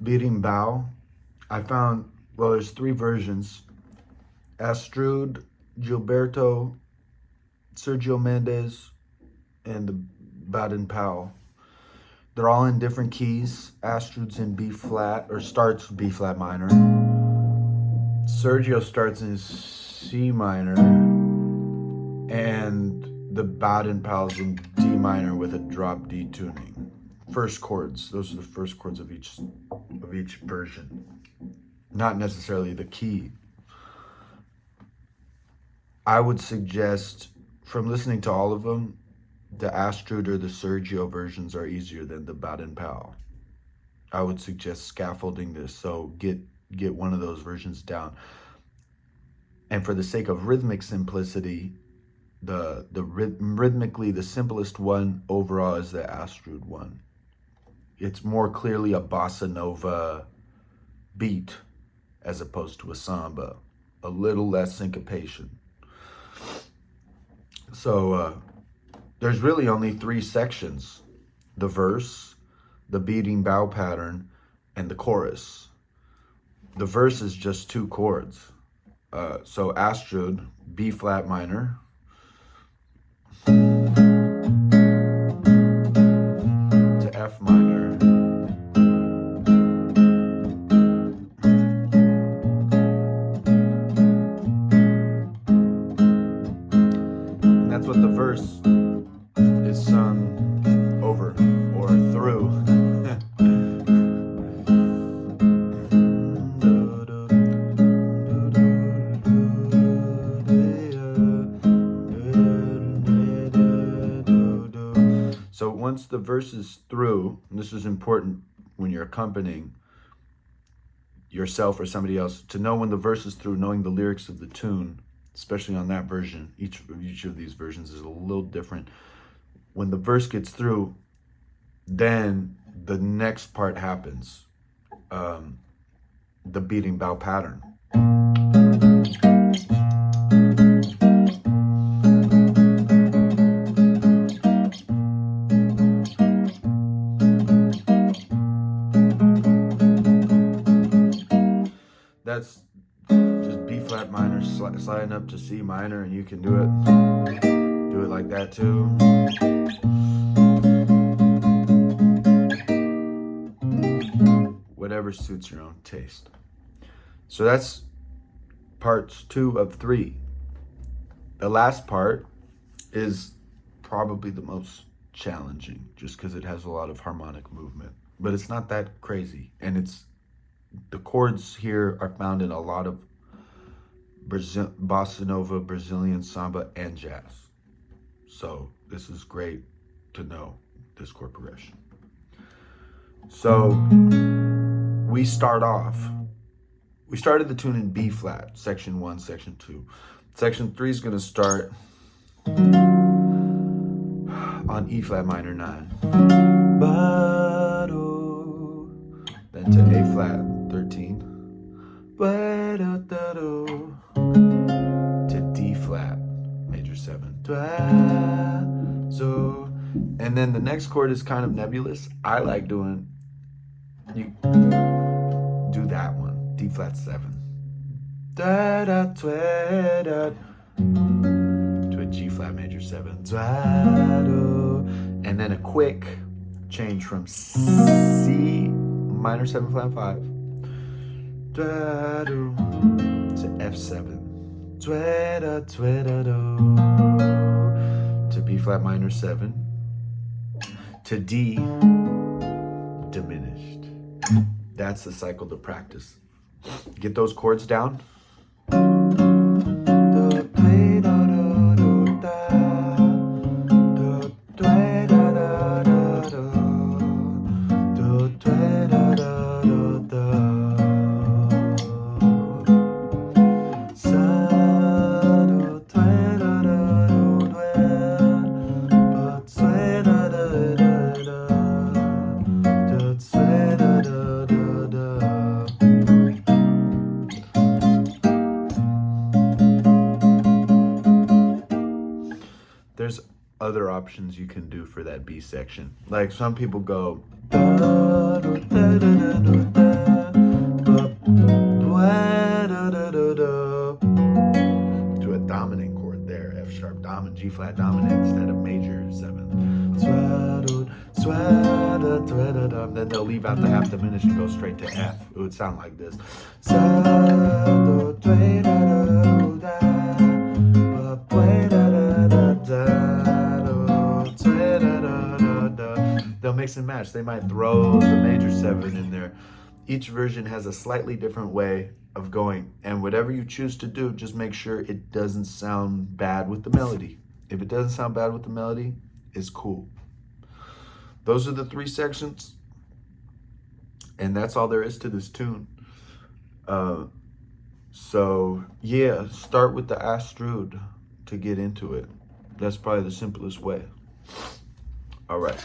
Berimbau. I found, well, there's three versions. Astrud Gilberto, Sergio Mendes, and the Baden-Powell. They're all in different keys. Astrud's in B flat, or starts B flat minor. Sergio starts in C minor, and the Baden-Powell's in D minor with a drop D tuning. First chords. Those are the first chords of each version. Not necessarily the key. I would suggest, from listening to all of them, the Astrud or the Sergio versions are easier than the Baden-Powell. I would suggest scaffolding this, so get one of those versions down. And for the sake of rhythmic simplicity, rhythmically the simplest one overall is the Astrud one. It's more clearly a bossa nova beat as opposed to a samba, a little less syncopation. So there's really only three sections: the verse, the Berimbau pattern, and the chorus. The verse is just two chords. So Astrud, B flat minor, to F minor, and that's what the verse is sung over or through. So once the verse is through, and this is important when you're accompanying yourself or somebody else, to know when the verse is through, knowing the lyrics of the tune, especially on that version. Each of these versions is a little different. When the verse gets through, then the next part happens, the Berimbau pattern. That's just B flat minor sliding up to C minor, and you can do it like that too. Whatever suits your own taste. So that's parts 2 of 3. The last part is probably the most challenging, just because it has a lot of harmonic movement, but it's not that crazy. And the chords here are found in a lot of bossa nova, Brazilian samba, and jazz. So this is great to know, this chord progression. So we started the tune in B flat, section 1, section 2. Section 3 is going to start on E flat minor 9. Then to A flat 13. To D flat major 7. And then the next chord is kind of nebulous. I like doing, you do that one, D flat 7. To a G flat major 7. And then a quick change from C minor 7 flat 5 to F7 to B flat minor 7 to D diminished. That's the cycle to practice. Get those chords down. There's other options you can do for that B section. Like some people go then they'll leave out the half diminished and go straight to F. It would sound like this. Sa, do, dre, da, da, do, da, ba, bwe, da, da, da, da, do, dre, da, da, da, da. They'll mix and match. They might throw the major 7 in there. Each version has a slightly different way of going, and whatever you choose to do, just make sure it doesn't sound bad with the melody. If it doesn't sound bad with the melody, it's cool. Those are the 3 sections, and that's all there is to this tune. So yeah, start with the Astrud to get into it. That's probably the simplest way. All right.